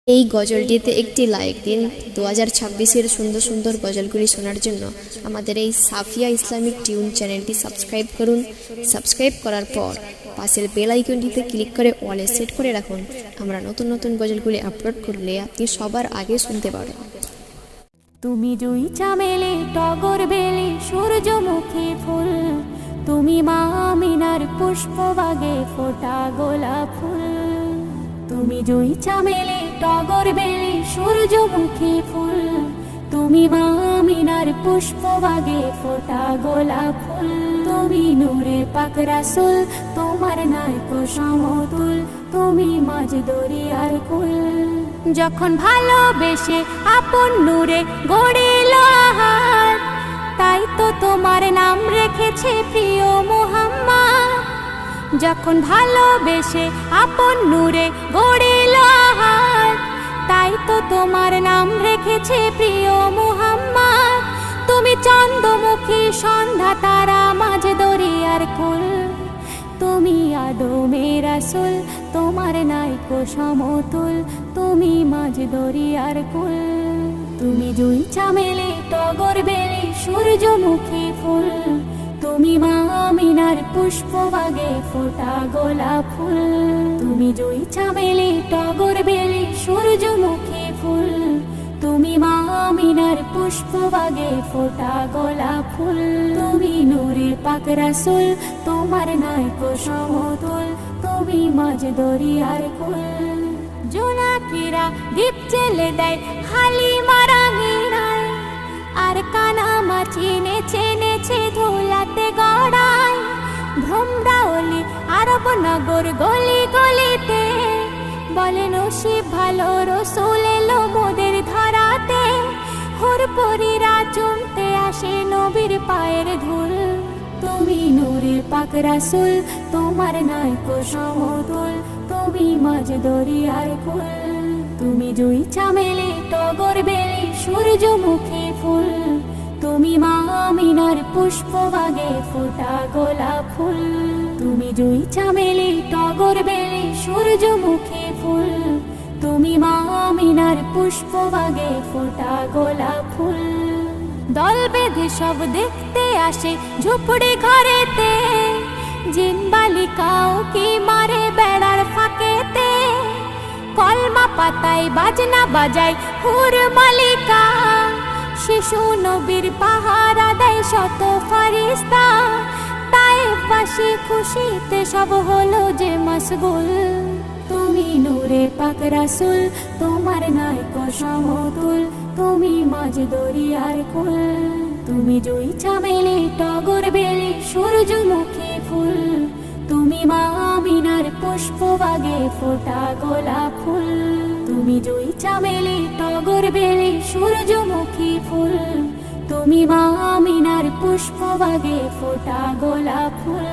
এই গজলটিতে একটি লাইক দিন। 2026-এর সুন্দর সুন্দর গজলগুলি শোনার জন্য আমাদের এই সাফিয়া ইসলামিক টিউন চ্যানেলটি সাবস্ক্রাইব করুন। সাবস্ক্রাইব করার পর পাশের বেল আইকনটিতে ক্লিক করে অলে সেট করে রাখুন। আমরা নতুন নতুন গজলগুলি আপলোড করলে আপনি সবার আগে শুনতে পারেন। তুমি জুই চামেলি টগর বেলি সূর্যমুখী ফুল, তুমি মা আমিনার পুষ্পবাগে ফোটা গোলাপ ফুল। তুমি জুই চামেলি টগর বেলি সূর্যমুখী ফুল, তুমি মা আমিনার পুষ্পবাগে ফোটা গোলাপ ফুল। তুমি নূরে পাক রাসূল, তোমার নাইকো সমতুল, তুমি মাঝ দরিয়ার কুল। যখন ভালোবেসে আপন নূরে গড়িল আহার, তাই তো তোমার নাম রেখেছে প্রিয় মুহাম্মদ। যখন ভালোবেসে আপন নূরে গড়িল আহার, তাই তো তোমার নাম রেখেছে প্রিয় মুহাম্মদ। তুমি চন্দ্রমুখী সন্ধ্যা তারা মাঝ দরিয়ার কুল, তুমি আদমের রাসূল, তোমার নাইকো সমতুল, তুমি মাঝ দরিয়ার কুল। তুমি জুই চামেলি টগর বেলি সূর্যমুখী ফুল, তুমি মা আমিনার পুষ্পবাগে ফোটা গোলাপ ফুল। তুমি জুই চামেলি টগর বেলি সূর্যমুখী ফুল, তুমি মা আমিনার পুষ্পবাগে ফোটা গোলাপ ফুল। তুমি নূরে পাক রাসূল, তোমার নাইকো সমতুল, তুমি মাঝ দরিয়ার কুল। জোনাকিরা দীপ জেলে দেয় হালিমার আঙিনায়, আর কানামাছি নেচে নেচে ধুলাতে গড়ায়। ভ্রমরাওলি আরব নগর গলি গলিতে বলে নসিব ভালো রসুল এলো মোদের ধরাতে। হুরপুরীরা চুমতে আসে নবীর পায়ের ধুল, তুমি নূরে পাক রাসূল, তোমার নাইকো সমতুল, তুমি মাঝ দরিয়ার কুল। তুমি জুই চামেলি টগর বেলি সূর্যমুখী ফুল, তুমি মা আমিনার পুষ্পবাগে ফোটা গোলাপ ফুল। তুমি জুই চামেলি টগর বেলি সূর্যমুখী ফুল, তুমি মা আমিনার পুষ্পবাগে ফোটা গোলাপ ফুল। দল বেঁধে সব দেখতে আসে ঝুপড়ি ঘরেতে, জিন বালিকাও কি মারে বেড়ার ফাঁকেতে। কলমা পাতায় বাজনা বাজায় হুর মালিকা, শিশু নবীর পাহারা দেয় শত ফারিস্তা। তায়েফবাসী খুশিতে সব হলো যে মশগুল, তুমি নূরে পাক রাসূল, তোমার নাইকো সমতুল, তুমি মাঝ দরিয়ার কুল। তুমি জুই চামেলি টগর বেলি সূর্যমুখী ফুল, তুমি মা আমিনার পুষ্পবাগে ফোটা গোলাপ ফুল। তুমি জুই চামেলি টগর বেলি সূর্যমুখী ফুল, তুমি মা আমিনার পুষ্পবাগে ফোটা গোলাপ ফুল।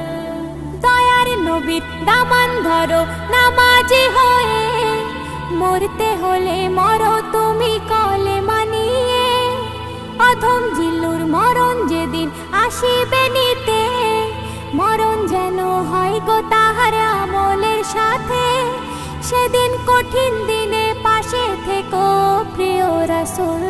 দয়ার নবীর দামান ধরো নামাজি হয়ে, মরতে হলে মরো তুমি কলে মানিয়ে। অধম জিল্লুর মরণ যেদিন আসিবে নিতে, মরণ যেন হয় গো তাহার আমলের সাথে। সেদিন কঠিন দিনে পাশে থেকো প্রিয় রাসূল,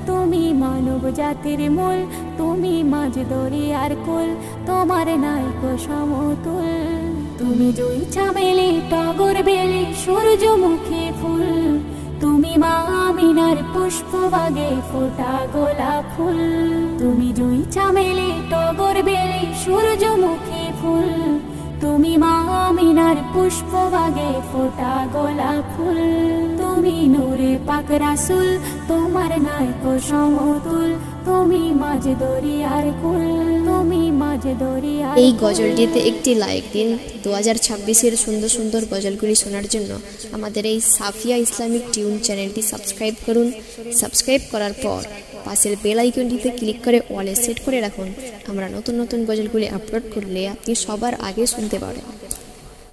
তুমি মানব জাতির মূল, তুমি মাঝ দরিয়ার কুল, তোমার নাইকো সমতুল। তুমি জুই চামেলি টগর বেলি সূর্যমুখী ফুল, তুমি মা আমিনার পুষ্পবাগে ফোটা গোলাপ ফুল। তুমি জুই চামেলি টগর বেলি সূর্যমুখী ফুল, তুমি মা আমিনার পুষ্পবাগে ফোটা গোলাপ ফুল। তুমি নূরে পাক রাসূল, তোমার নাইকো সমতুল, তুমি মাঝ দরিয়ার কুল, তুমি মাঝ দরিয়ার। এই গজলটিতে একটি লাইক দিন। 2026-এর সুন্দর সুন্দর গজলগুলি শোনার জন্য আমাদের এই সাফিয়া ইসলামিক টিউন চ্যানেলটি সাবস্ক্রাইব করুন। সাবস্ক্রাইব করার পর পাশের বেল আইকনটিতে ক্লিক করে অলে সেট করে রাখুন। আমরা নতুন নতুন গজলগুলি আপলোড করলে আপনি সবার আগে শুনতে পারেন।